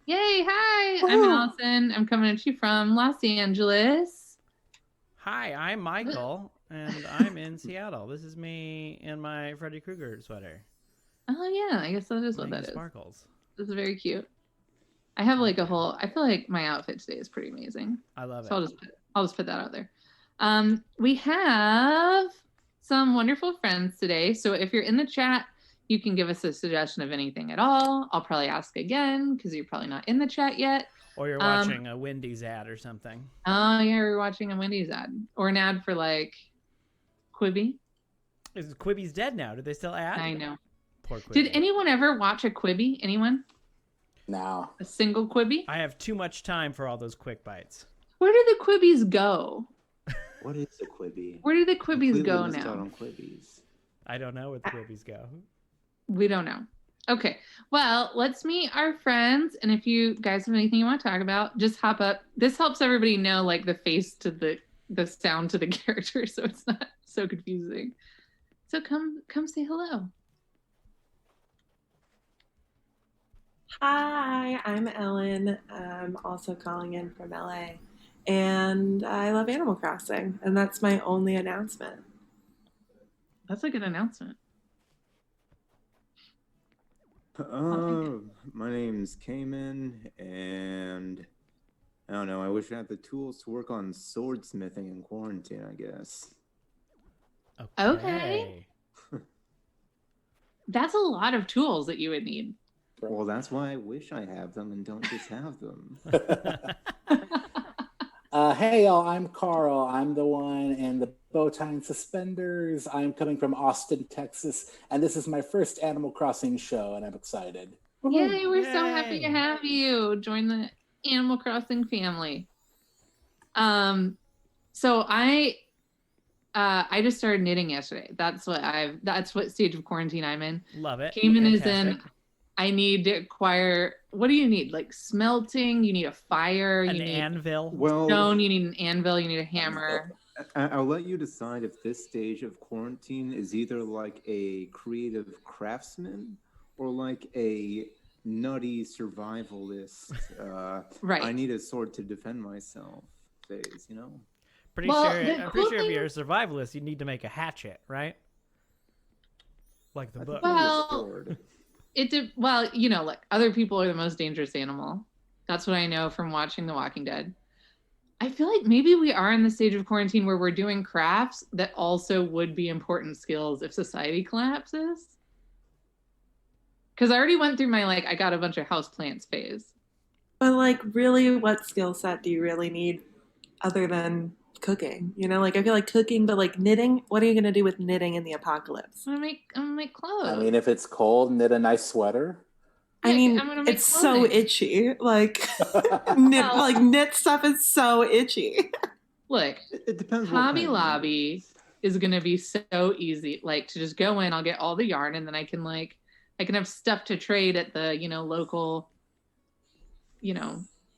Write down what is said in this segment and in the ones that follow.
Yay, hi, I'm Woohoo! Allison. I'm coming at you from Los Angeles. Hi, I'm Michael, and I'm in Seattle. This is me in my Freddy Krueger sweater, Oh yeah, I guess that is what making that is. sparkles. This is very cute. I have like Thank a you. whole I feel like my outfit today is pretty amazing. I love So it. I'll just put that out there. We have some wonderful friends today. So if you're in the chat, you can give us a suggestion of anything at all. I'll probably ask again because you're probably not in the chat yet. Or you're Um, watching a Wendy's ad or something. oh yeah, we're watching a Wendy's ad or an ad for like Quibi. Is Quibi's dead now? Did they still ad? I know. Poor Quibi. Did anyone ever watch a Quibi? Anyone? No. A single Quibi? I have too much time for all those quick bites. Where do the Quibis go? What is a Quibi? Where do the Quibis Completely go missed now? out on Quibis. I don't know where the Quibis go. We don't know. Okay. Well, let's meet our friends. And if you guys have anything you want to talk about, just hop up. This helps everybody know like the face to the sound to the character, so it's not so confusing. So come say hello. Hi, I'm Ellen. I'm also calling in from LA. And I love Animal Crossing, and that's my only announcement. That's a good announcement. My name's Cayman, and I don't know. I wish I had the tools to work on swordsmithing in quarantine, I guess. Okay. That's a lot of tools that you would need. Well, that's why I wish I have them and don't just have them. Hey y'all, I'm Carl. I'm the one in the bow tie and suspenders. I'm coming from Austin, Texas, and this is my first Animal Crossing show, and I'm excited. Yay, we're so happy to Yay. have you join the Animal Crossing family. So I just started knitting yesterday. That's what stage of quarantine I'm in. Love it. Cayman is in. Fantastic. I need to acquire. What do you need? Like smelting. You need a fire. An You need anvil. Well, stone. You need an anvil. You need a hammer. I'll let you decide if this stage of quarantine is either like a creative craftsman or like a nutty survivalist. Right. I need a sword to defend myself phase, you know? Pretty Well, sure. the I'm cool pretty sure if thing- you're a survivalist, you need to make a hatchet, right? Like the I book. think you need a Well, sword. Well, you know, like other people are the most dangerous animal. That's what I know from watching The Walking Dead. I feel like maybe we are in the stage of quarantine where we're doing crafts that also would be important skills if society collapses. Because I already went through my like I got a bunch of houseplants phase. But, like, really, what skill set do you really need other than cooking? You know, like, I feel like cooking, but, like, knitting, what are you going to do with knitting in the apocalypse? I'm gonna make clothes. I mean, if it's cold, knit a nice sweater. I Yeah, mean, I'm gonna make it's so clothing. itchy. Like, Well- knit stuff is so itchy. Look, It depends what Hobby kind of Lobby knit. is gonna be so easy. Like to just go in, I'll get all the yarn, and then I can have stuff to trade at the local,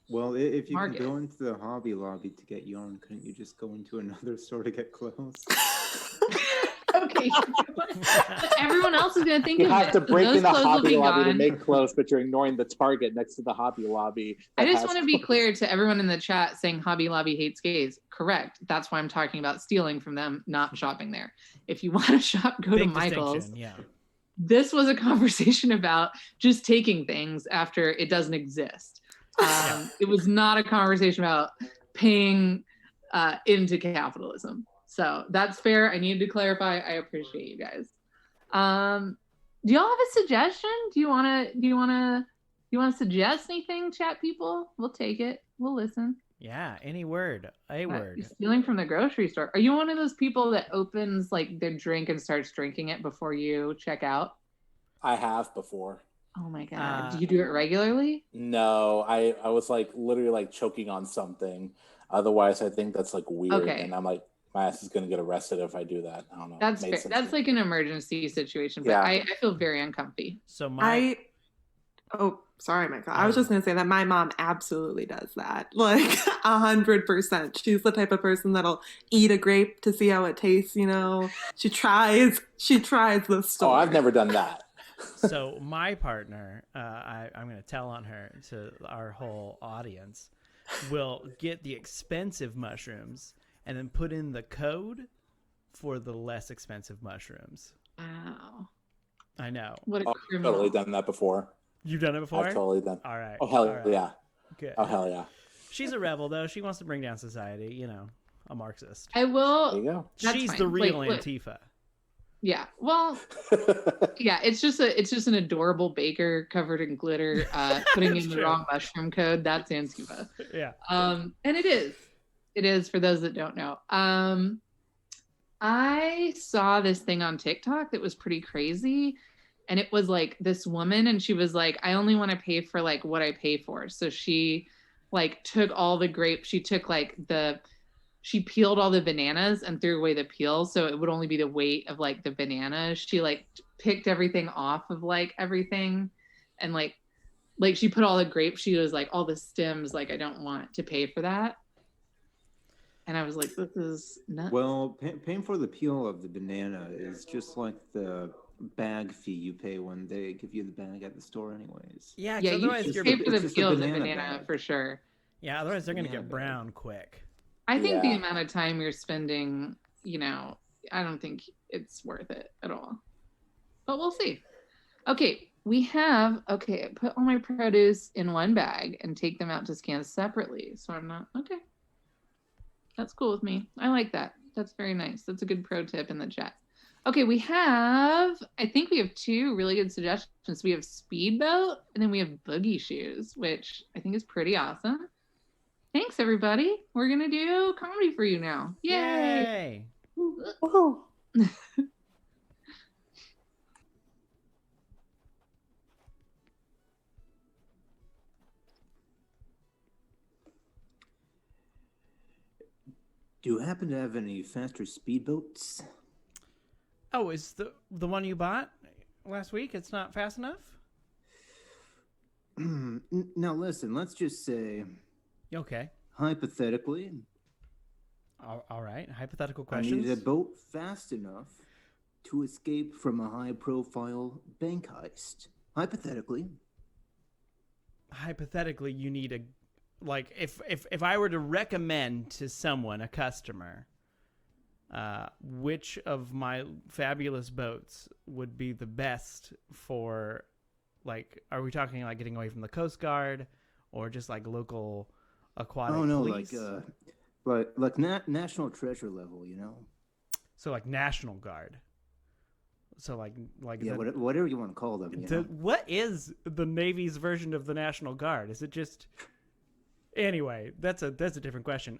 Well, if you market. can go into the Hobby Lobby to get yarn, couldn't you just go into another store to get clothes? Okay. But everyone else is gonna think You of have it. to break Those in the clothes will Hobby be Lobby to gone. make clothes, but you're ignoring the Target next to the Hobby Lobby. I that just has want to be clothes. clear to everyone in the chat saying Hobby Lobby hates gays. Correct. That's why I'm talking about stealing from them, not shopping there. If you want to shop, go to Big Michael's. distinction, yeah. This was a conversation about just taking things after it doesn't exist. It was not a conversation about paying into capitalism. So that's fair. I needed to clarify. I appreciate you guys. Do y'all have a suggestion? Do you wanna suggest anything, chat people? We'll take it. We'll listen. Yeah, any word. A word. You're stealing from the grocery store. Are you one of those people that opens like their drink and starts drinking it before you check out? I have before. Oh my god. Do you do it regularly? No, I was like literally like choking on something. Otherwise, I think that's like weird, Okay. and I'm like, my ass is gonna get arrested if I do that. I don't know. That's Made fair. sense That's to me. like an emergency situation, but Yeah. I feel very uncomfy. So my Oh, sorry, Michael. I was just going to say that my mom absolutely does that. Like, 100%. She's the type of person that'll eat a grape to see how it tastes, you know? She tries the store. Oh, I've never done that. So my partner, I'm going to tell on her to our whole audience, will get the expensive mushrooms and then put in the code for the less expensive mushrooms. Wow. I know. What a I've criminal. totally done that before. You've done it before? I've totally done. All right. Oh hell All right. yeah! Good. Oh hell yeah! She's a rebel, though. She wants to bring down society. You know, a Marxist. I will. There you go. That's She's fine. the real Like, look, Antifa. Yeah. Well, yeah, it's just an adorable baker covered in glitter, putting in the True. wrong mushroom code. That's Antifa. Yeah. And it is for those that don't know. I saw this thing on TikTok that was pretty crazy. And it was like this woman, and she was like, I only want to pay for like what I pay for. So she like took all the grapes. She took like she peeled all the bananas and threw away the peel. So it would only be the weight of like the bananas. She like picked everything off of like everything. And like she put all the grapes. She was like, all the stems, like, I don't want to pay for that. And I was like, this is nuts. Well, paying for the peel of the banana is just like the bag fee you pay when they give you the bag at the store anyways. Yeah, Yeah, you otherwise should you're... pay for the it's just a peel of the banana banana bag. for sure. Yeah, otherwise they're going to Yeah, get but- brown quick. I think the Yeah. amount of time you're spending, you know, I don't think it's worth it at all. But we'll see. Okay, I put all my produce in one bag and take them out to scan separately. So I'm not, okay. That's cool with me. I like that. That's very nice. That's a good pro tip in the chat. Okay, I think we have two really good suggestions. We have speedboat and then we have boogie shoes, which I think is pretty awesome. Thanks, everybody. We're going to do comedy for you now. Yay! Woohoo. Do you happen to have any faster speedboats? Oh, is the one you bought last week? It's not fast enough? Now listen, let's just say, Okay. hypothetically, All right. Hypothetical I needed a questions. boat fast enough to escape from a high-profile bank heist. Hypothetically. Hypothetically, you need a, like, if I were to recommend to someone, a customer, which of my fabulous boats would be the best for, like, are we talking like getting away from the Coast Guard or just like local aquatic Oh no, police? like national treasure level, you know? So like National Guard. So like Yeah, the, whatever you want to call them. You know? what is the Navy's version of the National Guard? Is it just... Anyway, that's a different question.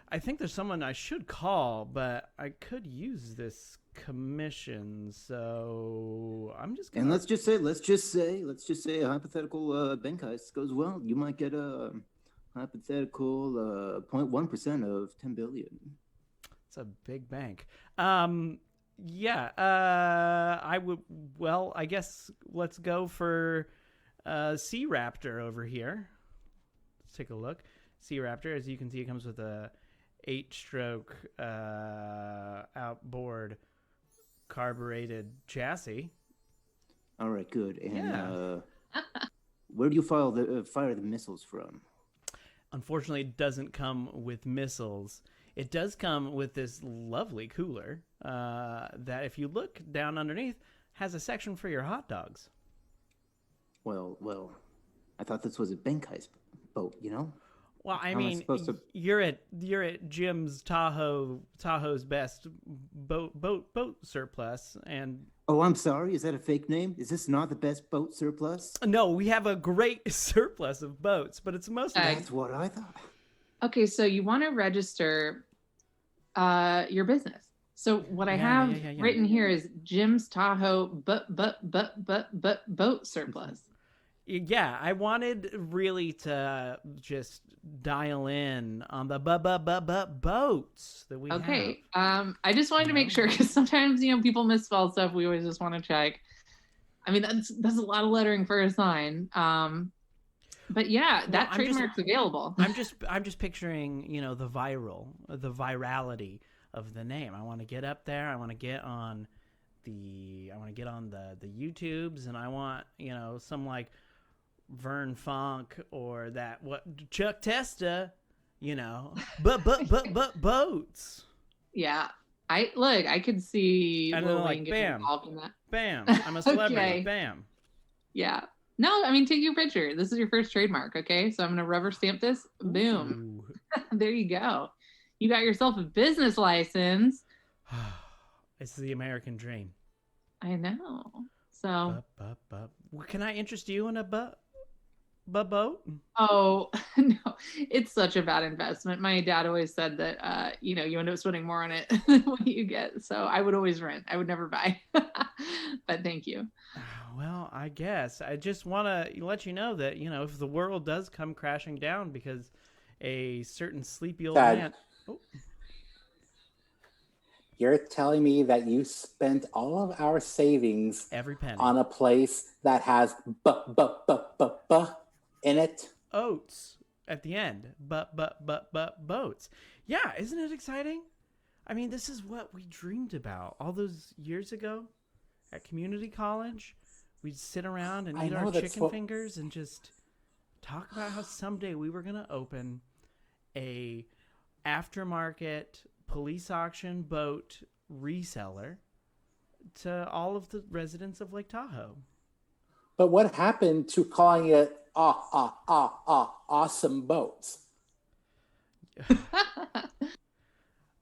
I think there's someone I should call, but I could use this commission, so I'm just gonna... And let's just say a hypothetical bank heist goes well. You might get a hypothetical 0.1% of 10 billion. It's a big bank. Yeah. I would. Well, I guess let's go for Sea Raptor over here. Let's take a look. Sea Raptor, as you can see, it comes with a 8-stroke outboard carbureted chassis. All right, good. And Yeah. where do you fire the missiles from? Unfortunately, it doesn't come with missiles. It does come with this lovely cooler that, if you look down underneath, has a section for your hot dogs. Well, I thought this was a bank heist boat, you know? Well, I How am I mean, supposed to- you're at Jim's Tahoe's best boat surplus, and Oh, I'm sorry. Is that a fake name? Is this not the best boat surplus? no, we have a great surplus of boats, but it's mostly That's what I thought. Okay, so you want to register your business. So what I have Yeah. written here is Jim's Tahoe boat surplus. Yeah, I wanted really to just dial in on the boats that we have. Okay. I just wanted to make sure, because sometimes, you know, people misspell stuff. We always just want to check. I mean, that's a lot of lettering for a sign. But yeah, that trademark's available. I'm just picturing, you know, the virality of the name. I want to get up there. I want to get on the YouTubes, and I want, some like Vern Funk or that Chuck Testa, but boats. Yeah. I could see And Lil then Wayne getting bam, involved in that. bam, I'm a celebrity. Okay. Bam. Yeah. No, I mean, take your picture. This is your first trademark, okay? So I'm going to rubber stamp this. Boom. There you go. You got yourself a business license. It's the American dream. I know. So. Can I interest you in a boat? Oh, no. It's such a bad investment. My dad always said that, you end up spending more on it than what you get. So I would always rent. I would never buy. But thank you. Well, I guess I just want to let you know that, if the world does come crashing down because a certain sleepy old Dad, man. Oh. You're telling me that you spent all of our savings Every penny on a place that has in it? Oats at the end. Boats. Yeah, isn't it exciting? I mean, this is what we dreamed about all those years ago at community college. We'd sit around and eat our chicken fingers and just talk about how someday we were going to open a aftermarket police auction boat reseller to all of the residents of Lake Tahoe. But what happened to calling it awesome boats?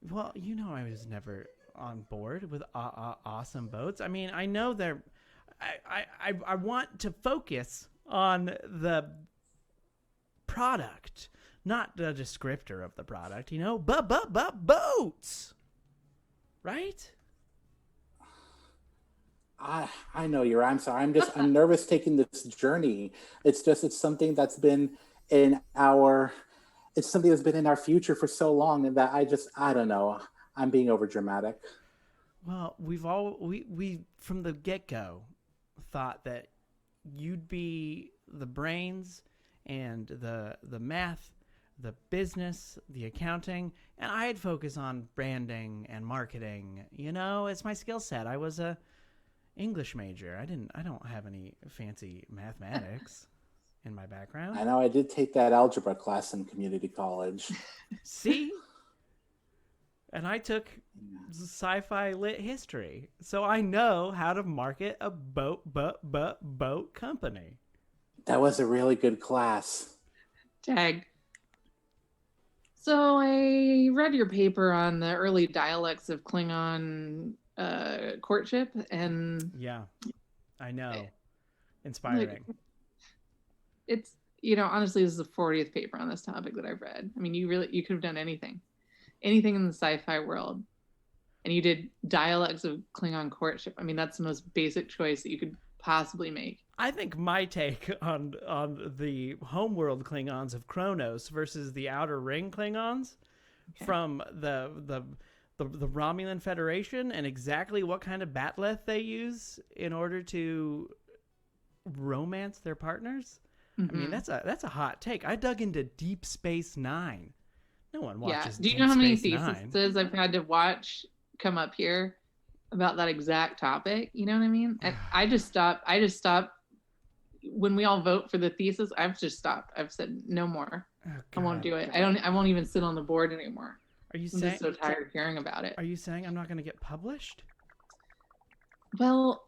Well, I was never on board with awesome boats. I mean, I know they're. I want to focus on the product, not the descriptor of the product. Boats, right? I know I'm sorry. I'm nervous taking this journey. It's something that's been it's something that's been in our future for so long, and that I don't know. I'm being over dramatic. Well, we from the get-go thought that you'd be the brains and the math, the business, the accounting, and I'd focus on branding and marketing. It's my skill set. I was a English major. I don't have any fancy mathematics in my background. I know I did take that algebra class in community college. See? And I took sci-fi lit history. So I know how to market a boat company. That was a really good class. Tag. So I read your paper on the early dialects of Klingon courtship, and yeah, I know. Inspiring. It's, honestly, this is the 40th paper on this topic that I've read. I mean, you could have done anything in the sci-fi world, and you did dialects of Klingon courtship. I mean, that's the most basic choice that you could possibly make. I think my take on the homeworld Klingons of Kronos versus the Outer Ring Klingons from the Romulan Federation, and exactly what kind of bat'leth they use in order to romance their partners. Mm-hmm. I mean, that's a hot take. I dug into Deep Space Nine. No one watches. Yeah. Do you know how many theses I've had to watch come up here about that exact topic? You know what I mean? I just stopped. When we all vote for the thesis, I've just stopped. I've said no more. Oh, I won't do it. I won't even sit on the board anymore. Are you I'm just so tired of hearing about it. Are you saying I'm not going to get published? Well,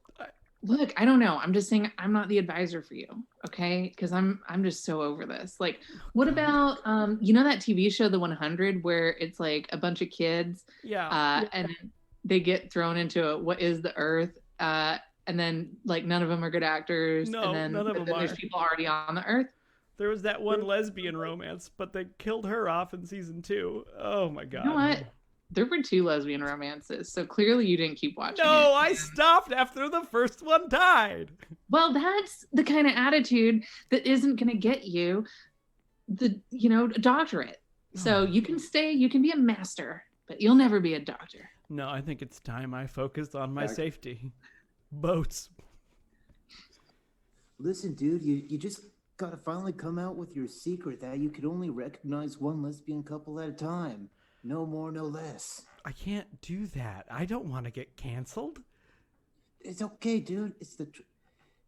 look, I don't know. I'm just saying I'm not the advisor for you, okay? Because I'm just so over this. Like, what about that TV show The 100, where it's like a bunch of kids, and they get thrown into what is the Earth, and then like none of them are good actors, no, and then, none of them there's people already on the Earth. There was that one lesbian romance, but they killed her off in season 2. Oh my god! You know what? There were 2 lesbian romances, so clearly you didn't keep watching. No, I stopped after the first one died. Well, that's the kind of attitude that isn't going to get you the, a doctorate. So you can be a master, but you'll never be a doctor. No, I think it's time I focused on my safety. Boats. Listen, dude, you just gotta finally come out with your secret that you could only recognize one lesbian couple at a time. No more, no less. I can't do that. I don't want to get canceled. It's okay, dude.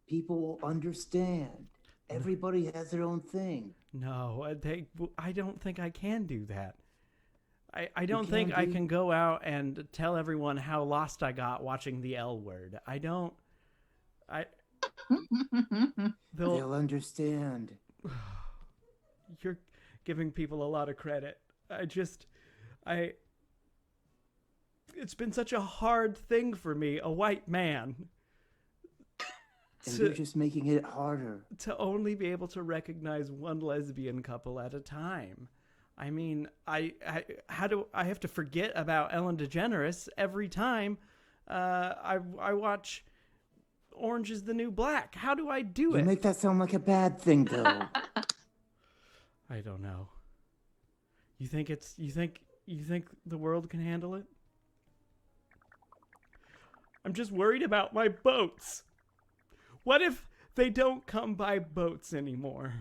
People will understand. Everybody has their own thing. No, I don't think I can do that. I don't can, think I dude. can go out and tell everyone how lost I got watching the L Word. I don't. They'll understand. You're giving people a lot of credit. It's been such a hard thing for me, a white man, And you're just making it harder. to only be able to recognize one lesbian couple at a time. I mean, I have to forget about Ellen DeGeneres every time I watch Orange is the New Black. How do I do it? You make that sound like a bad thing, though. I don't know. You think the world can handle it? I'm just worried about my boats. What if they don't come by boats anymore?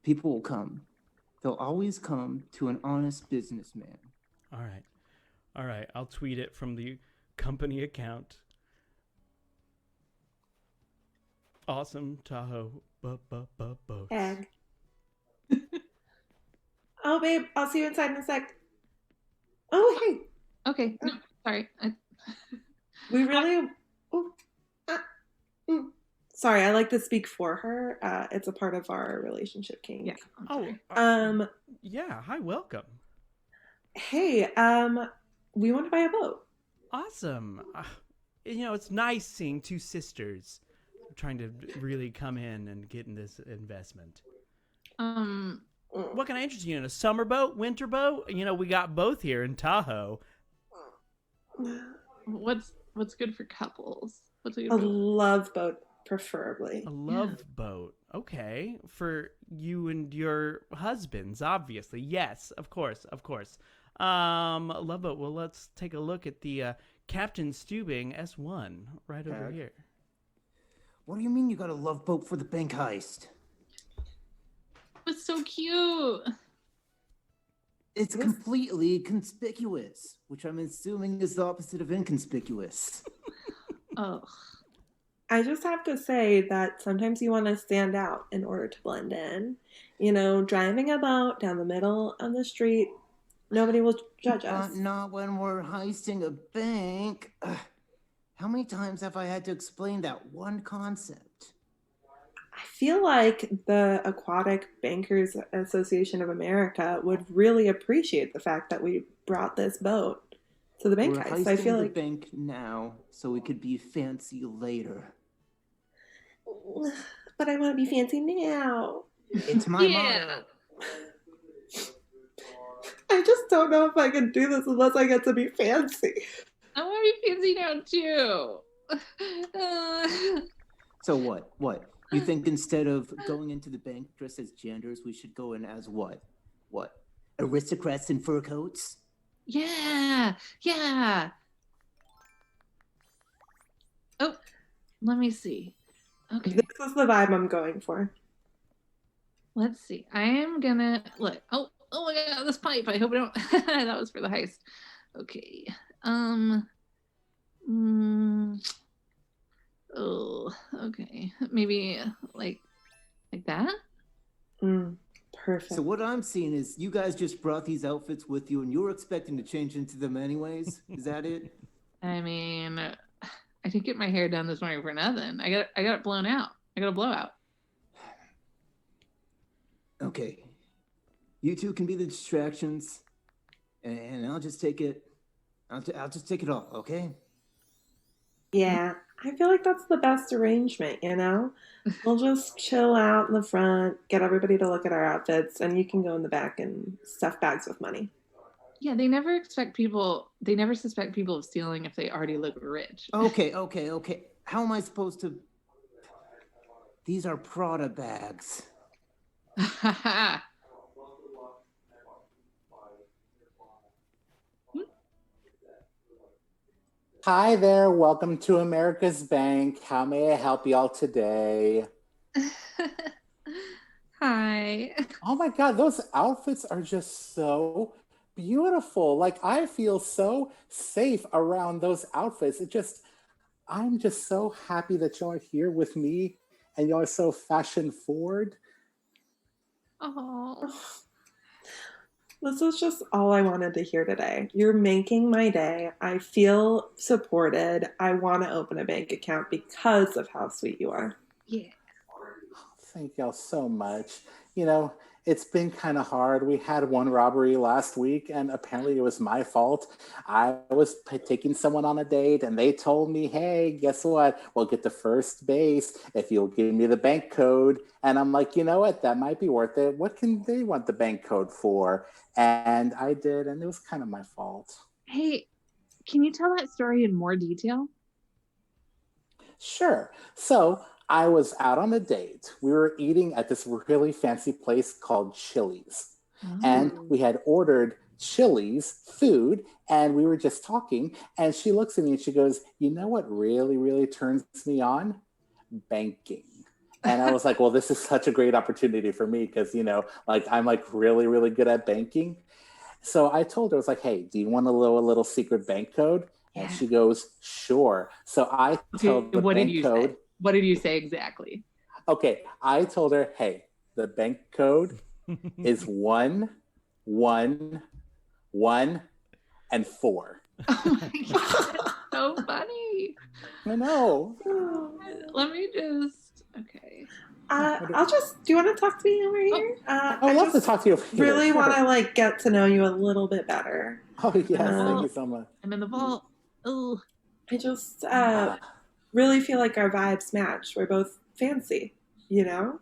People will come. They'll always come to an honest businessman. All right. I'll tweet it from the company account. Awesome Tahoe boats. Egg. Oh, babe, I'll see you inside in a sec. Oh, hey. Okay, no, sorry. We really. Sorry, I like to speak for her. It's a part of our relationship, King. Yeah. Yeah. Hi, welcome. Hey, we want to buy a boat. Awesome. It's nice seeing two sisters trying to really come in and get in this investment. What can I interest you in? A summer boat, winter boat? We got both here in Tahoe. What's good for couples? What's a good A boat? love boat, preferably. A love boat. Okay. For you and your husbands, obviously. Yes, of course. Love boat. Well, let's take a look at the Captain Stubing S1 right over here. What do you mean you got a love boat for the bank heist? It's so cute. It's completely conspicuous, which I'm assuming is the opposite of inconspicuous. Oh. I just have to say that sometimes you want to stand out in order to blend in. Driving a boat down the middle of the street, nobody will judge us. Not when we're heisting a bank. How many times have I had to explain that one concept? I feel like the Aquatic Bankers Association of America would really appreciate the fact that we brought this boat to the bank We're heist. heisting I feel the like bank now, so we could be fancy later. But I want to be fancy now. It's my motto. I just don't know if I can do this unless I get to be fancy. I want to be fancy now too. So what? You think instead of going into the bank dressed as genders, we should go in as what? What? Aristocrats in fur coats? Yeah. Oh, let me see. Okay. This is the vibe I'm going for. Let's see. I am gonna look. Oh my god, this pipe. I hope I don't. That was for the heist. Okay. Oh, okay. Maybe like that. Perfect. So what I'm seeing is you guys just brought these outfits with you, and you were expecting to change into them anyways. Is that it? I mean, I didn't get my hair done this morning for nothing. I got it blown out. I got a blowout. Okay. You two can be the distractions, and I'll just take it. I'll just take it all, okay? Yeah, I feel like that's the best arrangement, We'll just chill out in the front, get everybody to look at our outfits, and you can go in the back and stuff bags with money. Yeah, they never suspect people of stealing if they already look rich. Okay. How am I supposed to... These are Prada bags. Hi there, welcome to America's Bank. How may I help y'all today? Hi. Oh my God, those outfits are just so beautiful. Like I feel so safe around those outfits. I'm just so happy that y'all are here with me and y'all are so fashion forward. Oh, This is just all I wanted to hear today. You're making my day. I feel supported. I want to open a bank account because of how sweet you are. yeah. Thank y'all so much. You know, it's been kind of hard. We had one robbery last week, and apparently it was my fault. I was taking someone on a date, and they told me, hey, guess what? We'll get to first base if you'll give me the bank code. And I'm like, you know what? That might be worth it. What can they want the bank code for? And I did, and it was kind of my fault. Hey, can you tell that story in more detail? Sure. So I was out on a date. We were eating at this really fancy place called Chili's. And Oh. we had ordered Chili's food and we were just talking. And she looks at me and she goes, you know what really, really turns me on? Banking. And I was like, well, this is such a great opportunity for me because, you know, like I'm like really, really good at banking. So I told her, I was like, hey, do you want to know a little secret bank code? And Yeah. she goes, sure. So I tell Okay, the what did bank you code. say? What did you say exactly? Okay, I told her, hey, the bank code is 111 and 4. Oh my god, that's so funny. I know. Let me just okay. I'll just. Do you want to talk to me over here? I would love to talk to you over here. Really Sure. want to like get to know you a little bit better. Oh yes, thank Well, you so much. I'm in the vault. Oh, I just Ah, really feel like our vibes match. We're both fancy, you know?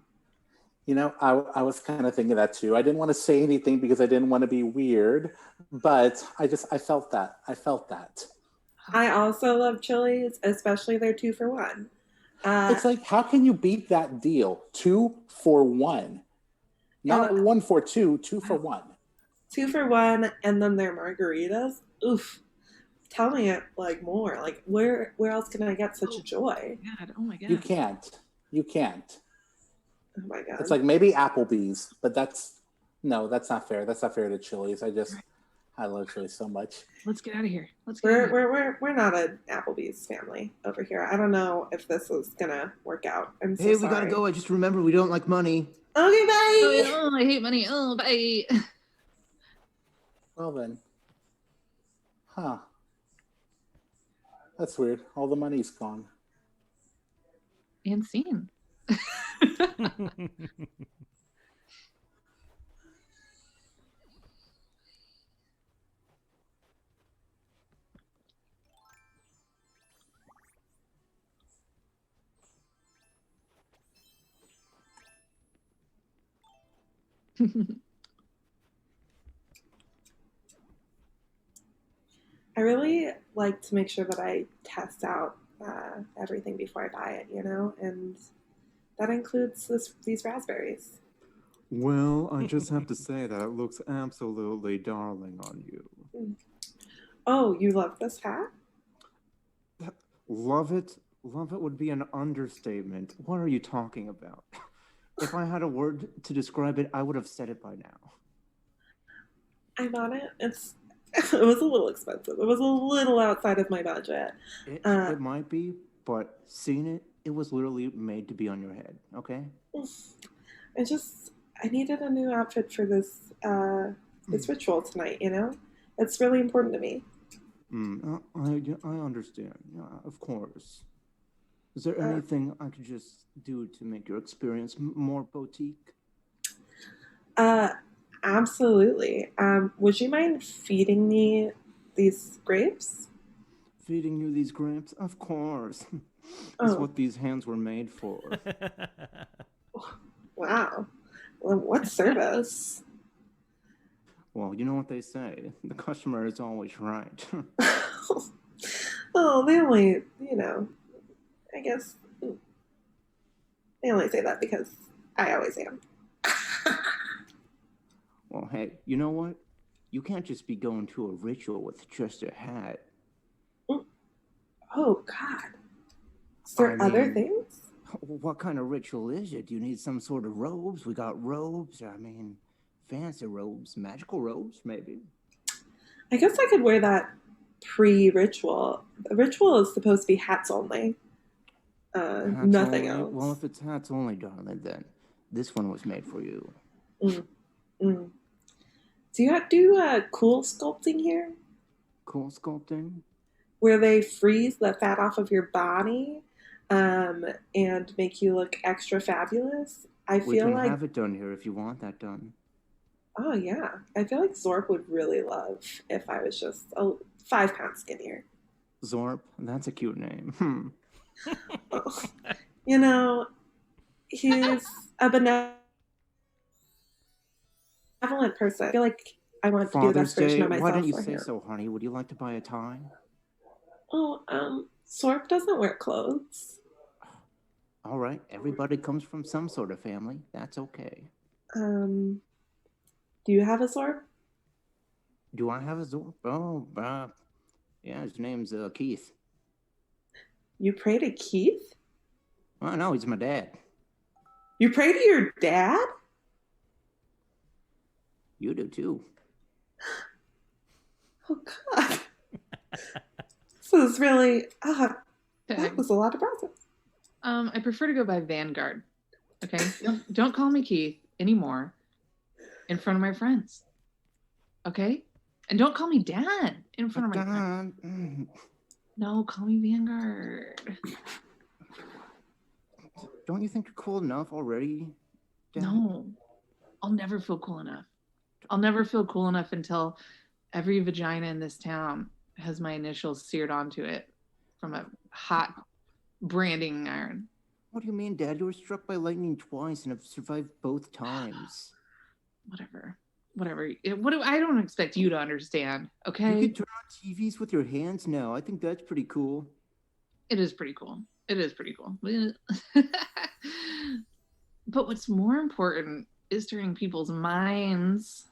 you know, I was kind of thinking that too. I didn't want to say anything because I didn't want to be weird, but I felt that. I felt that. I also love Chili's, especially their 2-for-1. It's like, how can you beat that deal? 2 for 1. Not And 1 for 2, 2 for 1. 2-for-1, and then their margaritas. Oof. Tell me it like more. Like where else can I get such a joy? God. Oh my god. You can't. You can't. Oh my god. It's like maybe Applebee's, but that's not fair. That's not fair to Chili's. I love Chili's so much. Let's get out of here. Let's get out of here. We're not an Applebee's family over here. I don't know if this is gonna work out. I'm so Hey, sorry. we gotta go. I just remember we don't like money. Okay, bye. Oh, I hate money. Oh, bye. Well then. Huh. That's weird. All the money's gone. And scene. I really like to make sure that I test out everything before I buy it, you know, and that includes these raspberries. Well, I just have to say that it looks absolutely darling on you. Oh, you love this hat? Love it? Love it would be an understatement. What are you talking about? If I had a word to describe it, I would have said it by now. I'm on it. It was a little expensive. It was a little outside of my budget. It might be, but seeing it, it was literally made to be on your head, okay? I needed a new outfit for this ritual tonight, you know? It's really important to me. I understand. Yeah, of course. Is there anything I could just do to make your experience more boutique? Absolutely. Would you mind feeding me these grapes? Feeding you these grapes? Of course. That's what these hands were made for. Wow. Well, what service? Well, you know what they say. The customer is always right. Oh, they only, you know, I guess they only say that because I always am. Well, hey, you know what? You can't just be going to a ritual with just a hat. Oh, God. Is there other things? What kind of ritual is it? Do you need some sort of robes? We got robes. I mean, fancy robes, magical robes, maybe. I guess I could wear that pre-ritual. The ritual is supposed to be hats only. Hats Nothing only? Well, else. if it's hats only, darling, then this one was made for you. Mm, mm. Do you do cool sculpting here? Cool sculpting? Where they freeze the fat off of your body and make you look extra fabulous? I We feel can like, have it done here if you want that done. oh yeah, I feel like Zorp would really love if I was just 5 pounds skinnier. Zorp? That's a cute name. Oh, you know, he's a benevolent person. I feel like I want to be the Father's best version Day? of Why myself don't you for say him. so, honey? Would you like to buy a tie? Oh, Sorp doesn't wear clothes. All right, everybody comes from some sort of family. That's okay. Do you have a Sorp? Do I have a Zorp? Oh, yeah, his name's Keith. You pray to Keith? Oh, no, he's my dad. You pray to your dad? You do too. Oh, God. This is really, that was a lot to process. I prefer to go by Vanguard. Okay? Don't call me Keith anymore in front of my friends. Okay? And don't call me Dad in front of my friends. No, call me Vanguard. Don't you think you're cool enough already, Dad? No, I'll never feel cool enough. I'll never feel cool enough until every vagina in this town has my initials seared onto it from a hot branding iron. What do you mean, Dad? You were struck by lightning twice and have survived both times. Whatever. I don't expect you to understand, okay? You can turn on TVs with your hands now. I think that's pretty cool. It is pretty cool. But what's more important is turning people's minds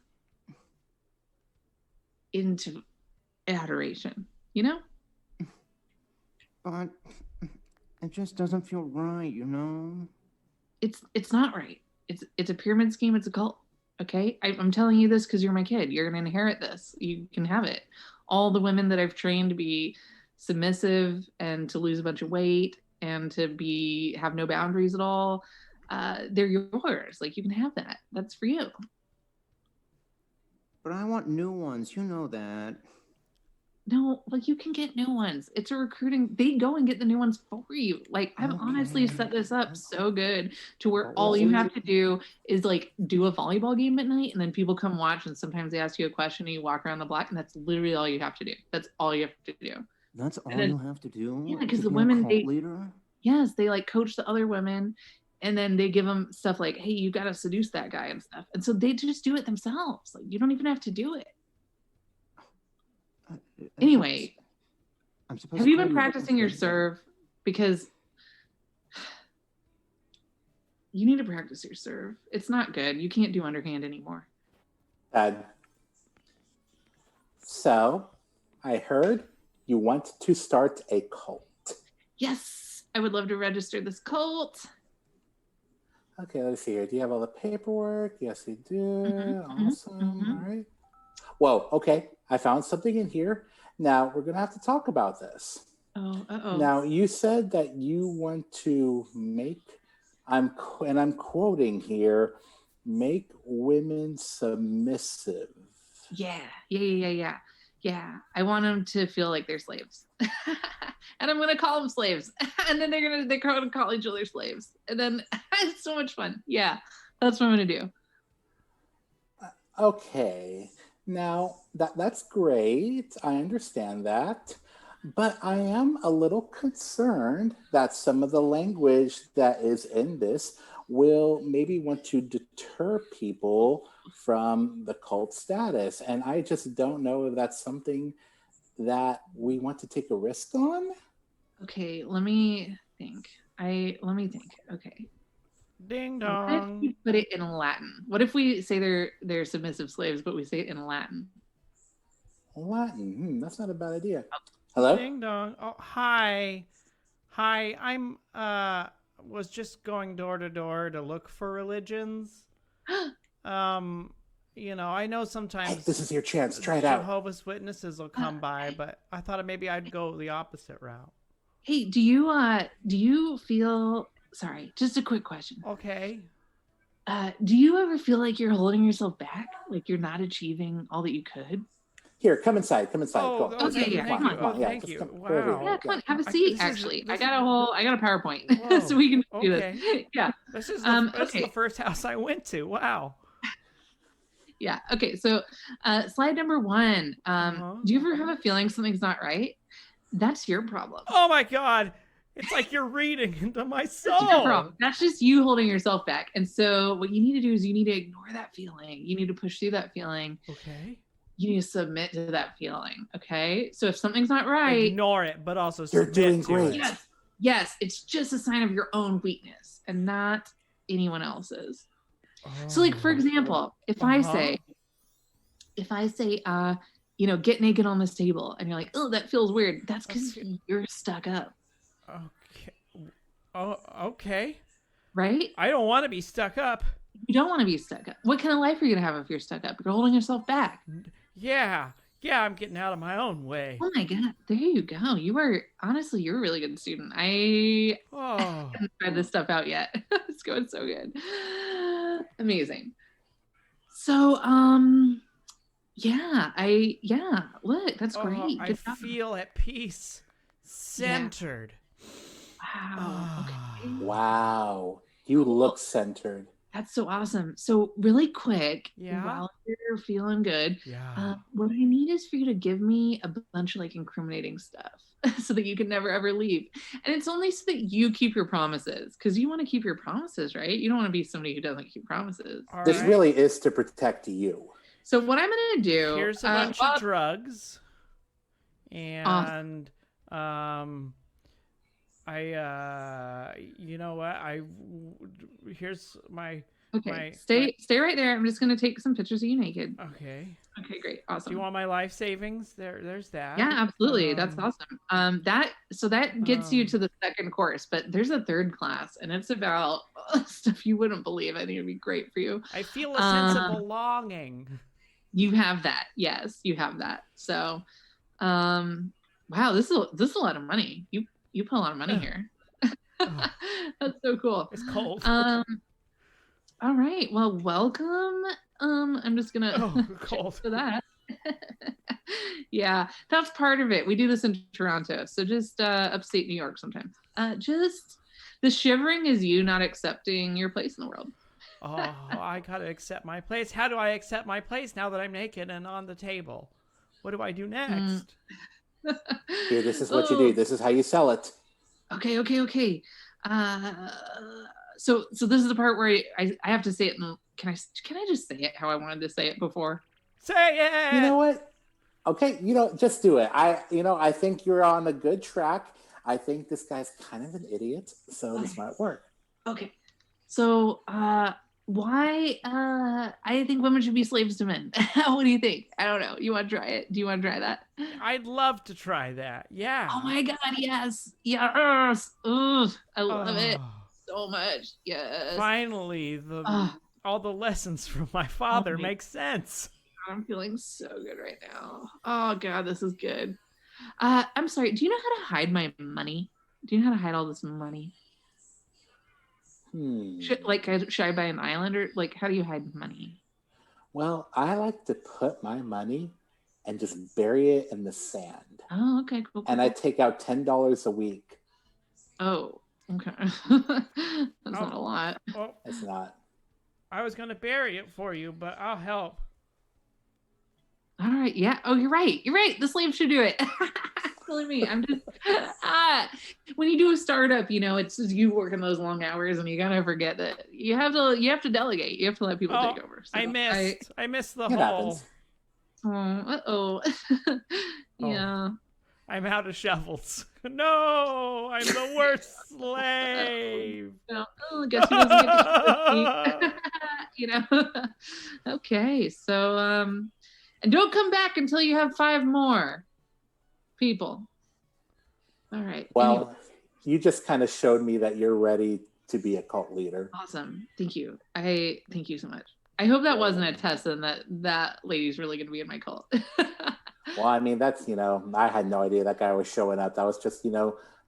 into adoration, you know? But it just doesn't feel right, you know? It's not right. It's a pyramid scheme. It's a cult. Okay, I'm telling you this because you're my kid. You're gonna inherit this. You can have it. All the women that I've trained to be submissive and to lose a bunch of weight and to have no boundaries at all, they're yours. Like, you can have that. That's for you. But I want new ones. You know that. No, like, you can get new ones. It's a recruiting. They go and get the new ones for you. Like, I've honestly set this up so good to where all you have to do is like do a volleyball game at night, and then people come watch, and sometimes they ask you a question, and you walk around the block, and that's literally all you have to do. That's all you have to do. That's all you have to do? Yeah, because the women, leader? Yes, they like coach the other women, and then they give them stuff like, hey, you got to seduce that guy and stuff. And so they just do it themselves. Like, you don't even have to do it. Anyway, have you been practicing your serve? Because you need to practice your serve. It's not good. You can't do underhand anymore. So, I heard you want to start a cult. Yes, I would love to register this cult. Okay, let's see here. Do you have all the paperwork? Yes, you do. Awesome. All right. Whoa, okay. I found something in here. Now, we're going to have to talk about this. Oh. Now, you said that you want to make, I'm quoting here, make women submissive. Yeah. I want them to feel like they're slaves. And I'm going to call them slaves. And then they're going to call each other slaves. And then it's so much fun. Yeah, that's what I'm going to do. Okay. Now, that's great. I understand that. But I am a little concerned that some of the language that is in this will maybe want to deter people from the cult status. And I just don't know if that's something that we want to take a risk on. Okay, let me think. Okay. Ding dong. What if we put it in Latin? What if we say they're submissive slaves, but we say it in Latin? Latin? That's not a bad idea. Hello? Ding dong. Oh, hi. I'm was just going door to door to look for religions. I know Hey, sometimes this is your chance. Try it out. Jehovah's Witnesses will come by, but I thought maybe I'd go the opposite route. Hey, do you feel, sorry, just a quick question. Okay. Do you ever feel like you're holding yourself back? Like you're not achieving all that you could? Here, come inside. Come inside. Oh, Go. okay, yeah, thank come you. on. Come on. Yeah, Thank just you. come over Wow. here. Yeah, come on, have a I- seat. this is- Actually, this I got a PowerPoint, Whoa, so we can do okay. this. Yeah, This is okay. the first house I went to. Wow. yeah. Okay, so slide number 1. Uh-huh. Do you ever have a feeling something's not right? That's your problem. Oh my God. It's like you're reading into my That's your soul. problem. That's just you holding yourself back. And so what you need to do is you need to ignore that feeling. You need to push through that feeling. Okay. You need to submit to that feeling. Okay. So if something's not right, Ignore it, but also You're submit doing to great. it. yes, it's just a sign of your own weakness and not anyone else's. So like, for example, if I say, get naked on this table and you're like, oh, that feels weird. That's because you're stuck up. Okay. Oh, okay. Right? I don't want to be stuck up. You don't want to be stuck up. What kind of life are you going to have if you're stuck up? You're holding yourself back. Yeah. Yeah, I'm getting out of my own way. Oh my God. There you go. You're a really good student. I Oh. haven't tried this stuff out yet. It's going so good. Amazing. So, look, that's great. I Good job. feel at peace, centered. Wow. Okay. Wow. You look centered. That's so awesome. So really quick, Yeah? while you're feeling good, Yeah. what I need is for you to give me a bunch of like incriminating stuff so that you can never ever leave. And it's only so that you keep your promises, because you want to keep your promises, right? You don't want to be somebody who doesn't keep promises. All This right. really is to protect you. So what I'm going to do, Here's a bunch of drugs. And you know what? Here's my. Okay, stay right there. I'm just going to take some pictures of you naked. Okay. Okay, great, awesome. Do you want my life savings? There's that. Yeah, absolutely. That's awesome. That gets you to the second course, but there's a third class, and it's about stuff you wouldn't believe. I think it'd be great for you. I feel a sense of belonging. You have that. Yes, you have that. So, wow, this is a lot of money. You put a lot of money here. That's so cool. It's cold. All right. Well, welcome. I'm just gonna cold for that. Yeah, that's part of it. We do this in Toronto, so just upstate New York sometimes. Just the shivering is you not accepting your place in the world. Oh, I gotta accept my place. How do I accept my place now that I'm naked and on the table? What do I do next? Here, this is what you do. This is how you sell it. Okay. So this is the part where I have to say it. Can I just say it how I wanted to say it before? Say it. You know what? Okay, just do it. I think you're on a good track. I think this guy's kind of an idiot, so this might work. Okay. So why I think women should be slaves to men. What do you think? I don't know. You want to try it? Do you want to try that? I'd love to try that. Yeah. Oh my God, yes. Yes. Ooh, I love it so much. Yes. Finally, all the lessons from my father make sense. I'm feeling so good right now. Oh God, this is good. I'm sorry. Do you know how to hide my money? Do you know how to hide all this money? Should I buy an island, or like how do you hide money? Well, I like to put my money and just bury it in the sand. Oh, okay, cool. And I take out $10 a week. Oh, okay. That's not a lot. Oh, it's not. I was gonna bury it for you, but I'll help. All right. Yeah. Oh, you're right. You're right. The slave should do it. Silly me. I'm just when you do a startup, it's just you working those long hours, and you gotta forget that you have to delegate. You have to let people take over. So I missed the whole. Happens. Oh, yeah. I'm out of shovels. No, I'm the worst slave. Oh, guess who doesn't get to Okay, so and don't come back until you have 5 more people. All right. Well, anyway. You just kind of showed me that you're ready to be a cult leader. Awesome. Thank you. Thank you so much. I hope that wasn't a test and that lady's really going to be in my cult. Well, I mean, that's, I had no idea that guy was showing up. That was just,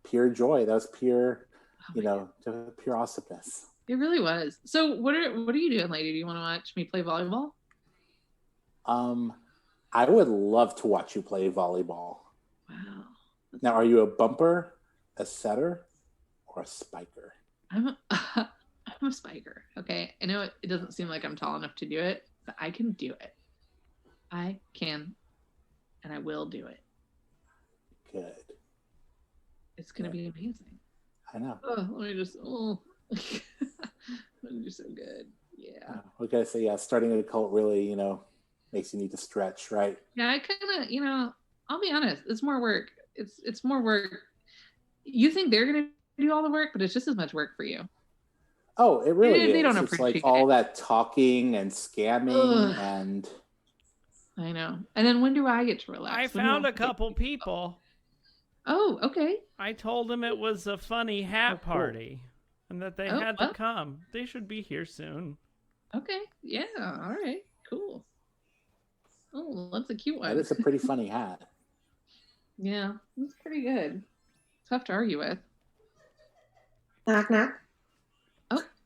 pure joy. That was pure, just pure awesomeness. It really was. So what are you doing, lady? Do you want to watch me play volleyball? I would love to watch you play volleyball. Wow. Now, are you a bumper, a setter, or a spiker? I'm a spiker. Okay. I know it doesn't seem like I'm tall enough to do it, but I can do it. I can, and I will do it. Good. It's going to be amazing. I know. Oh, let me just, you're so good. Yeah. We gotta say, starting a cult really, makes you need to stretch, right? Yeah, I kind of, I'll be honest, it's more work. It's more work. You think they're going to do all the work, but it's just as much work for you. Oh, it really is. They don't it's appreciate like all that talking and scamming and... I know. And then when do I get to relax? I found a couple people. Oh, okay. I told them it was a funny hat party and that they had to come. They should be here soon. Okay. Yeah. All right. Cool. Oh, that's a cute one. That is a pretty funny hat. Yeah, it's pretty good. Tough to argue with. Knock, knock.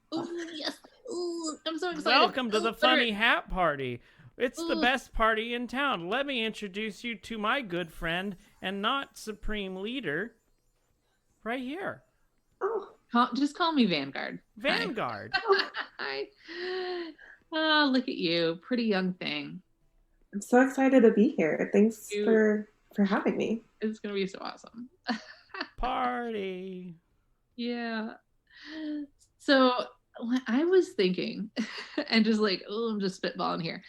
Oh, yes. Oh, I'm so excited. Welcome to the funny hat party. It's the best party in town. Let me introduce you to my good friend and not supreme leader right here. Oh. Just call me Vanguard. Vanguard. Hi. Oh, look at you. Pretty young thing. I'm so excited to be here. Thanks for having me. It's going to be so awesome. Party. Yeah. So I was thinking, and just like, I'm just spitballing here.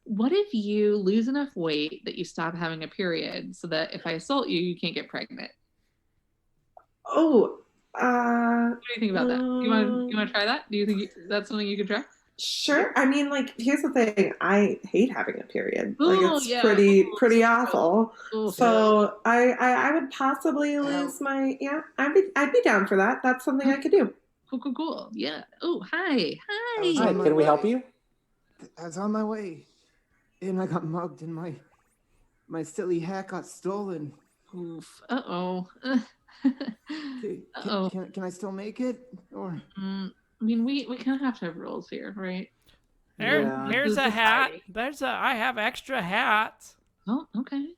What if you lose enough weight that you stop having a period so that if I assault you, you can't get pregnant? Oh, what do you think about that? You want to try that? Do you think that's something you could try? Sure. I mean, here's the thing. I hate having a period. Ooh, It's pretty awful. Ooh, so I would possibly lose my, I'd be down for that. That's something I could do. Cool. Yeah. Oh, hi. Hi, can we help you? I was on my way. And I got mugged and my silly hat got stolen. Oof. Uh-oh. Can I still make it? Or I mean, we kind of have to have rules here, right? Here's a hat. I have extra hats. Oh, okay.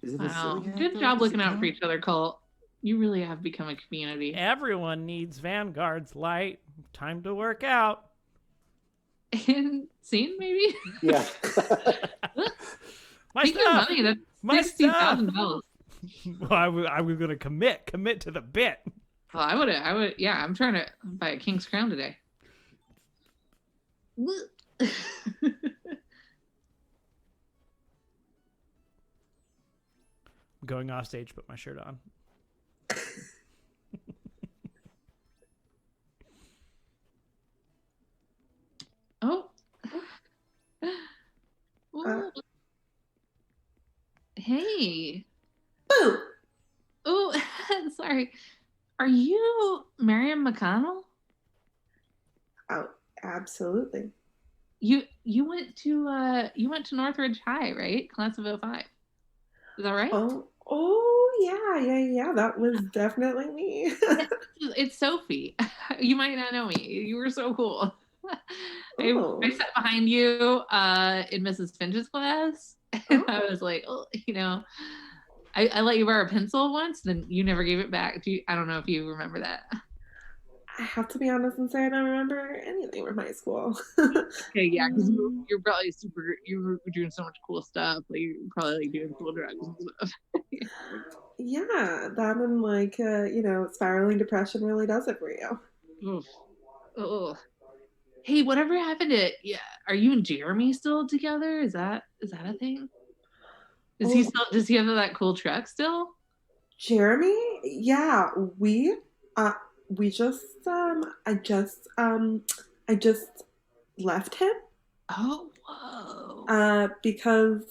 is it Wow. Good job looking out for each other, Colt. You really have become a community. Everyone needs Vanguard's light. Time to work out. And scene, maybe? Yeah. My Speaking of money, that's $60,000. Well, I was gonna commit to the bit. Well, I would. Yeah, I'm trying to buy a king's crown today. Going off stage, put my shirt on. Oh. Hey. Boo! Oh, sorry. Are you Miriam McConnell? Oh, absolutely. You went to Northridge High, right? Class of 05. Is that right? Oh yeah. That was definitely me. It's Sophie. You might not know me. You were so cool. I sat behind you in Mrs. Finch's class, and I was like, I let you borrow a pencil once, then you never gave it back. I don't know if you remember that. I have to be honest and say I don't remember anything from high school. Okay, yeah, because you're probably you were doing so much cool stuff. Like you're probably doing cool drugs and stuff. Yeah, that and spiraling depression really does it for you. Oof. Oh. Hey, whatever happened to? Yeah, are you and Jeremy still together? Is that a thing? He still? Does he have that cool truck still? Jeremy? Yeah, we just I just left him. Oh, whoa. Because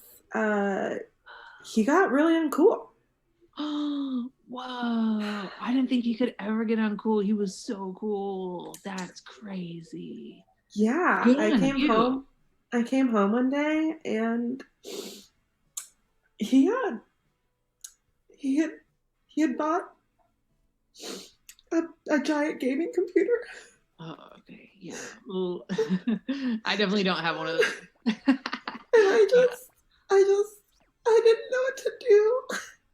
he got really uncool. Oh, whoa. I didn't think he could ever get uncool. He was so cool. That's crazy. Yeah, Good I on came you. home. I came home one day and he had he had he had bought a giant gaming computer. Oh, okay. Yeah. Well, I definitely don't have one of those. And I didn't know what to do,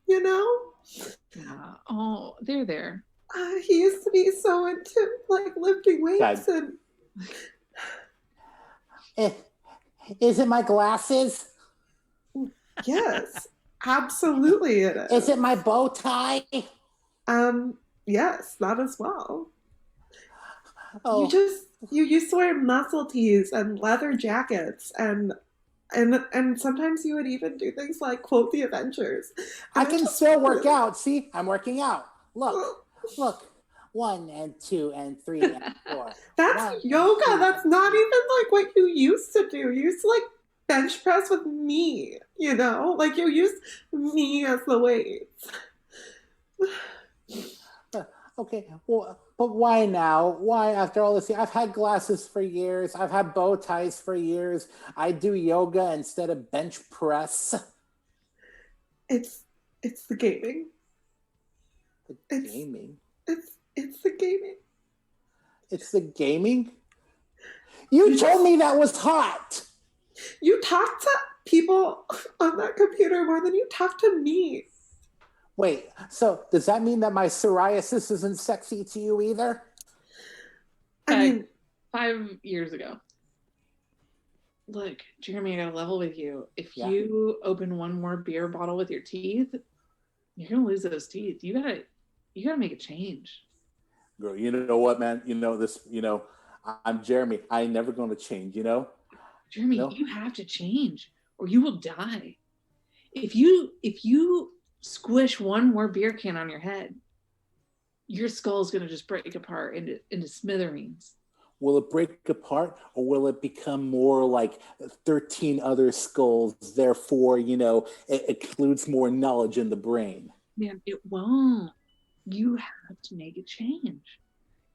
you know? Yeah. Oh, there. He used to be so into like lifting weights God. and Is it my glasses? yes, absolutely it is. Is it my bow tie? Yes, that as well. Oh, You used to wear muscle tees and leather jackets and sometimes you would even do things like quote the Avengers. I can still work out. See, I'm working out. Look. 1 and 2 and 3 and 4. That's yoga. That's not even like what you used to do. You used to like bench press with me, you know? Like you used me as the weights. Okay, well, but why now? Why after all this? I've had glasses for years. I've had bow ties for years. I do yoga instead of bench press. It's the gaming. Gaming. It's the gaming. It's the gaming? You told me that was hot. You talk to people on that computer more than you talk to me. Wait, so does that mean that my psoriasis isn't sexy to you either? I mean, 5 years ago. Look, Jeremy, I gotta level with you. If you open one more beer bottle with your teeth, you're gonna lose those teeth. You gotta make a change. Girl, you know what, man? You know this, I'm Jeremy. I ain't never gonna change, Jeremy, you have to change or you will die. If you squish one more beer can on your head, your skull's gonna just break apart into smithereens. Will it break apart or will it become more like 13 other skulls? Therefore, it includes more knowledge in the brain. Man, it won't. You have to make a change.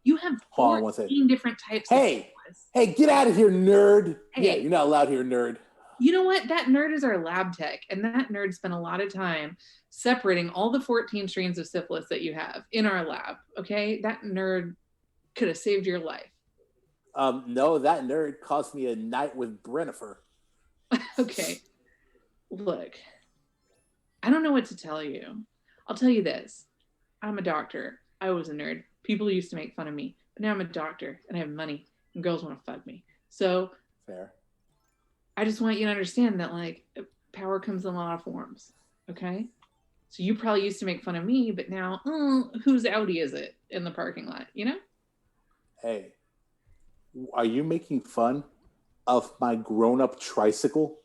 You have 14 different types of syphilis. Hey, get out of here, nerd. Hey. Yeah, you're not allowed here, nerd. You know what? That nerd is our lab tech, and that nerd spent a lot of time separating all the 14 strains of syphilis that you have in our lab, okay? That nerd could have saved your life. No, that nerd cost me a night with Brennifer. Okay. Look, I don't know what to tell you. I'll tell you this. I'm a doctor. I was a nerd. People used to make fun of me, but now I'm a doctor and I have money and girls want to fuck me. So fair. I just want you to understand that like power comes in a lot of forms. Okay. So you probably used to make fun of me, but now whose Audi is it in the parking lot? Hey, are you making fun of my grown-up tricycle?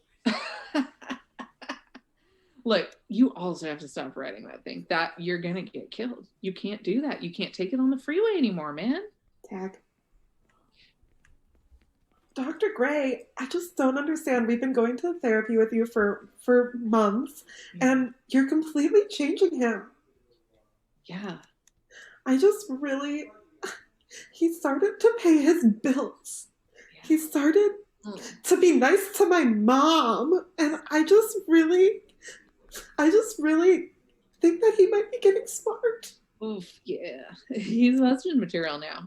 Look, you also have to stop riding that thing. That you're gonna get killed. You can't do that. You can't take it on the freeway anymore, man. Tag. Dr. Gray, I just don't understand. We've been going to therapy with you for months, and you're completely changing him. Yeah. He started to pay his bills. Yeah. He started to be nice to my mom, and I just really think that he might be getting smart. Oof, yeah. He's husband material now.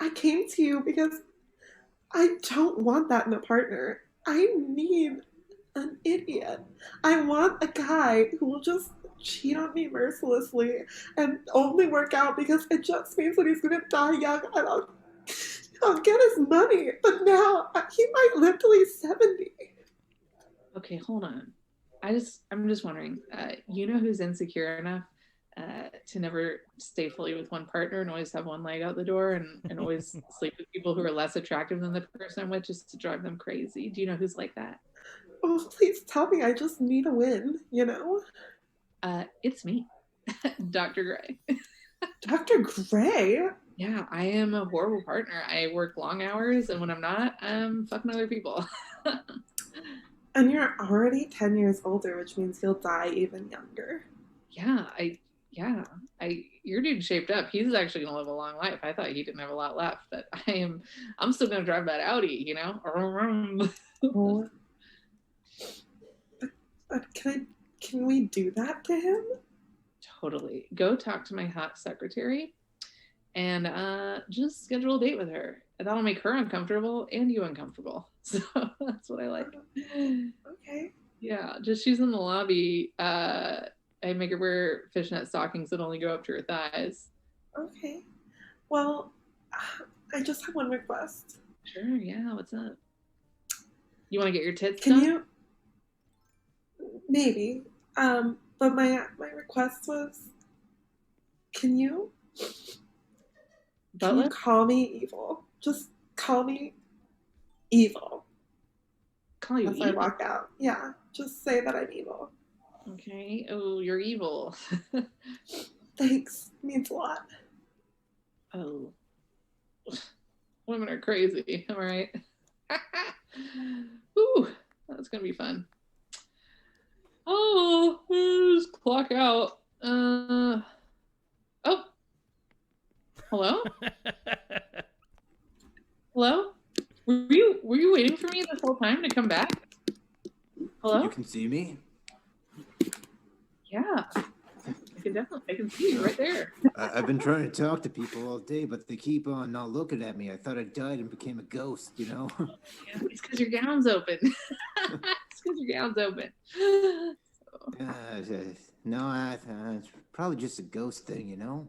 I came to you because I don't want that in a partner. I need an idiot. I want a guy who will just cheat on me mercilessly and only work out because it just means that he's going to die young and I'll get his money. But now he might live till he's 70. Okay, hold on. I'm just wondering, who's insecure enough to never stay fully with one partner and always have one leg out the door and always sleep with people who are less attractive than the person I'm with just to drive them crazy? Do you know who's like that? Oh, please tell me. I just need a win, It's me, Dr. Gray. Dr. Gray? Yeah, I am a horrible partner. I work long hours, and when I'm not, I'm fucking other people. And you're already 10 years older, which means you'll die even younger. Yeah, Yeah, your dude shaped up. He's actually gonna live a long life. I thought he didn't have a lot left, but I'm still gonna drive that Audi, you know. Oh. But can we do that to him? Totally. Go talk to my hot secretary and just schedule a date with her. That'll make her uncomfortable and you uncomfortable. So that's what I like. Okay. Yeah, just she's in the lobby. I make her wear fishnet stockings that only go up to her thighs. Okay. Well, I just have one request. Sure, yeah, what's up? You want to get your tits Can done? you? Maybe. But my request was, can you Butler? call me evil? Just call me evil. Call you As I evil? walk out. Yeah, just say that I'm evil. Okay. Oh, you're evil. Thanks. Means a lot. Oh. Women are crazy. Am I right? Ooh, that's gonna be fun. Oh, just clock out. Oh. Hello? Hello? Were you waiting for me this whole time to come back? Hello? You can see me? Yeah. I can see you right there. I've been trying to talk to people all day, but they keep on not looking at me. I thought I died and became a ghost, you know? Yeah, it's because your gown's open. It's because your gown's open. No, it's probably just a ghost thing, you know?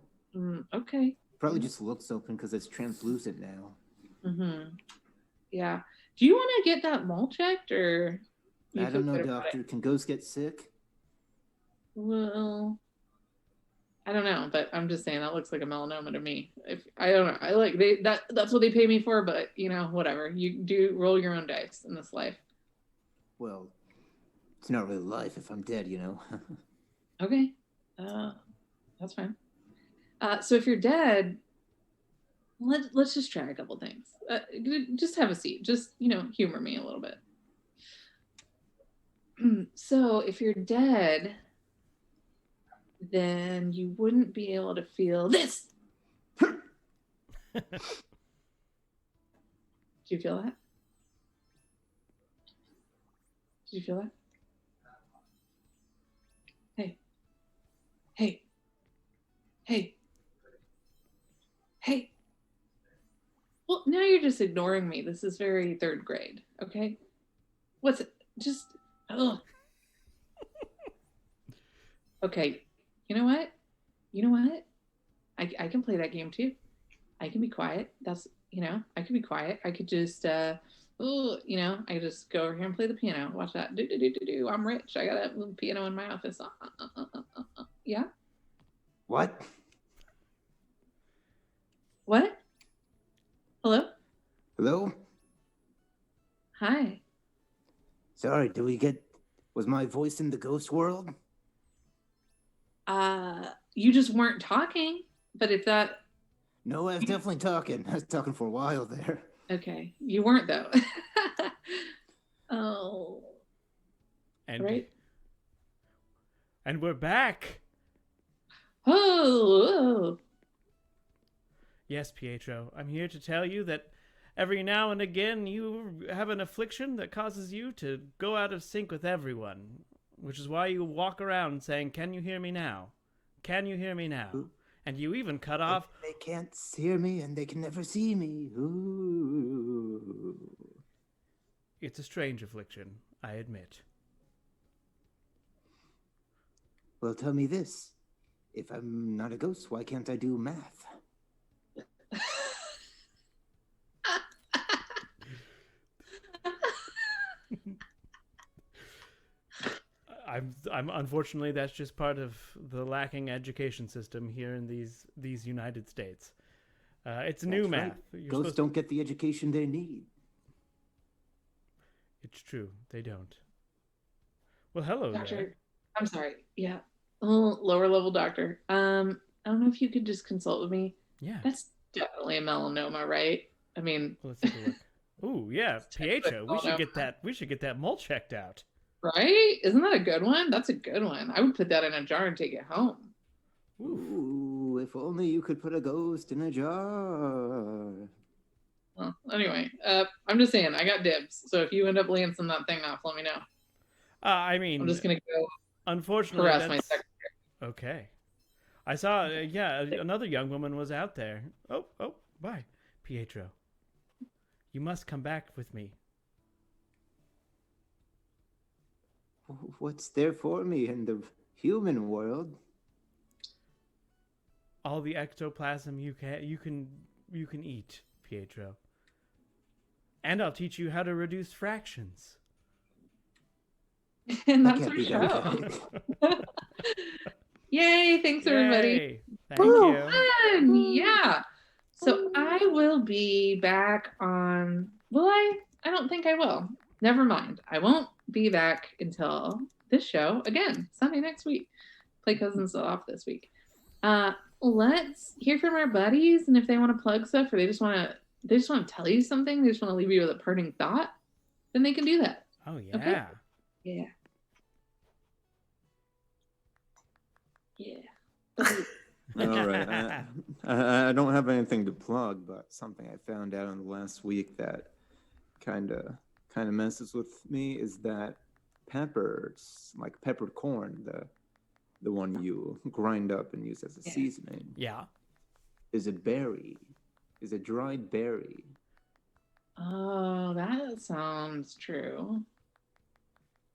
Okay. Probably just looks open because it's translucent now. Mm-hmm. Yeah. Do you want to get that mole checked or? I don't know, doctor. Can ghosts get sick? Well, I don't know, but I'm just saying that looks like a melanoma to me. If I don't know, I like that's what they pay me for, but you know, whatever. You do roll your own dice in this life. Well, it's not really life if I'm dead, you know. Okay, that's fine. So if you're dead, let's just try a couple things. Just have a seat. Just humor me a little bit. So if you're dead, then you wouldn't be able to feel this. Do you feel that? Did you feel that? Hey. Hey. Hey. Hey. Well, now you're just ignoring me. This is very third grade, okay? What's it? Just, ugh. Okay, you know what? I can play that game too. I can be quiet. I can be quiet. I could just, I could just go over here and play the piano. Watch that. Do. I'm rich. I got a little piano in my office. Yeah? What? What? Hello? Hello? Hi. Sorry, was my voice in the ghost world? You just weren't talking, but if that... No, I was definitely talking. I was talking for a while there. Okay, you weren't though. Oh. Right? And we're back. Oh. Yes, Pietro, I'm here to tell you that every now and again you have an affliction that causes you to go out of sync with everyone, which is why you walk around saying, "Can you hear me now? Can you hear me now?" And you even cut off... They can't hear me and they can never see me. Ooh. It's a strange affliction, I admit. Well, tell me this. If I'm not a ghost, why can't I do math? I'm unfortunately, that's just part of the lacking education system here in these United States. It's new math. Right. Ghosts don't get the education they need. It's true, they don't. Well, hello, Doctor. there. I'm sorry. Yeah. Oh, lower level doctor. I don't know if you could just consult with me. Yeah. That's definitely a melanoma, right? I mean, well, let's take a look. Ooh, yeah, Pietro. We should get that mole checked out. Right? Isn't that a good one? That's a good one. I would put that in a jar and take it home. Ooh, if only you could put a ghost in a jar. Well, anyway, I'm just saying, I got dibs. So if you end up lancing that thing off, let me know. I mean, I'm just gonna go unfortunately, harass my that's secretary. okay. I saw, another young woman was out there. Oh, bye, Pietro. You must come back with me. What's there for me in the human world? All the ectoplasm you can eat, Pietro. And I'll teach you how to reduce fractions. And That that's can't our be that show. bad. Yay! Thanks everybody. Yay. Thank Woo, you. fun! Yeah. So I will be back on. Will I? I don't think I will. Never mind. I won't be back until this show again Sunday next week. Play Cousins off this week. Let's hear from our buddies, and if they want to plug stuff or they just want to tell you something, they just want to leave you with a parting thought, then they can do that. Oh yeah. Okay? Yeah. All right. I don't have anything to plug, but something I found out in the last week that kind of messes with me is that peppers, like peppered corn, the one you grind up and use as a seasoning, is a berry, is a dried berry. Oh, that sounds true.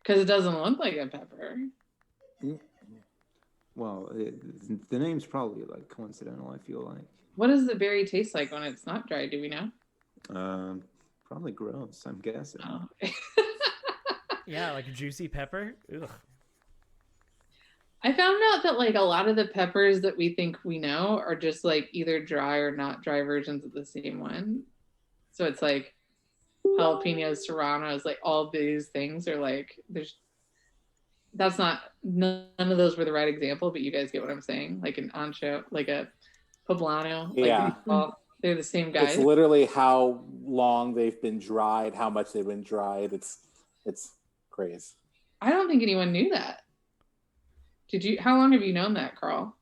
Because it doesn't look like a pepper. Well, the name's probably like coincidental, I feel like. What does the berry taste like when it's not dried? Do we know? Probably gross, I'm guessing. Oh. Yeah, like a juicy pepper. Ugh. I found out that like a lot of the peppers that we think we know are just like either dry or not dry versions of the same one. So it's like jalapenos, serranos, like all these things are like that's not, none of those were the right example, but you guys get what I'm saying. Like an ancho, like a poblano, Yeah. like they're the same guys. It's literally how long they've been dried, how much they've been dried. It's crazy. I don't think anyone knew that. Did you? How long have you known that, Carl?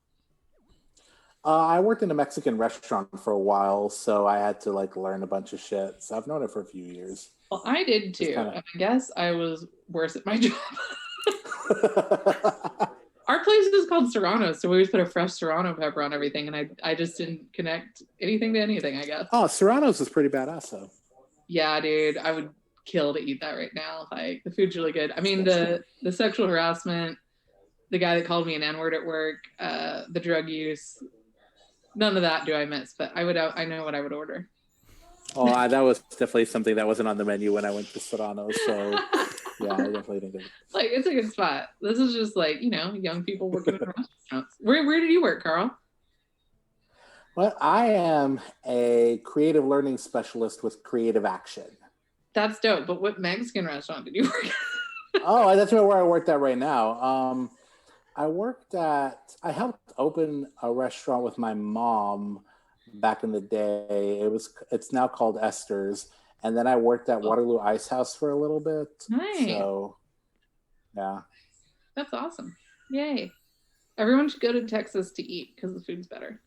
I worked in a Mexican restaurant for a while, so I had to like learn a bunch of shit. So I've known it for a few years. Well, I did too. And I guess I was worse at my job. Our place is called Serrano, so we always put a fresh Serrano pepper on everything, and I just didn't connect anything to anything, I guess. Oh, Serrano's is pretty badass, though. Yeah, dude, I would kill to eat that right now. Like, the food's really good. I mean, the sexual harassment, the guy that called me an N-word at work, the drug use, none of that do I miss, but I know what I would order. Oh, that was definitely something that wasn't on the menu when I went to Serrano's, so yeah, I definitely did. Like, it's a good spot. This is just like, young people working in restaurants. Where did you work, Carl? Well, I am a creative learning specialist with Creative Action. That's dope. But what Mexican restaurant did you work at? Oh, that's where I worked at right now. I helped open a restaurant with my mom back in the day. It's now called Esther's. And then I worked at Waterloo Ice House for a little bit. Nice. So, yeah. That's awesome. Yay. Everyone should go to Texas to eat because the food's better.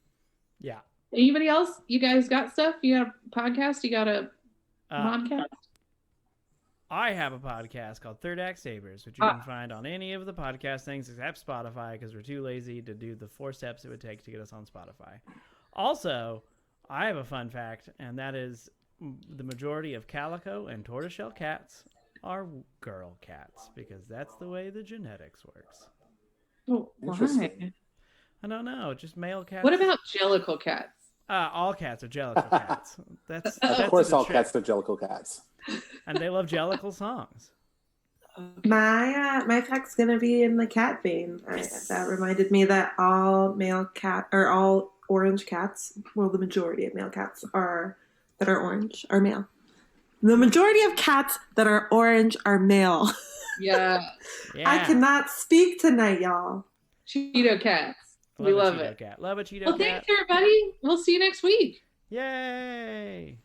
Yeah. Anybody else? You guys got stuff? You got a podcast? You got a podcast? I have a podcast called Third Act Sabers, which you can find on any of the podcast things except Spotify because we're too lazy to do the 4 steps it would take to get us on Spotify. Also, I have a fun fact, and that is the majority of calico and tortoiseshell cats are girl cats because that's the way the genetics works. Oh, why? I don't know, just male cats. What about jellicle cats? All cats are jellicle cats. That's of course, all cats are jellicle cats. And they love jellicle songs. My fact's gonna be in the cat vein. That reminded me that all orange cats, well, the majority of male cats that are orange are male. The majority of cats that are orange are male. Yeah. I cannot speak tonight, y'all. Cheeto cats. We love it. Love a Cheeto cat. Well, thanks, everybody. We'll see you next week. Yay!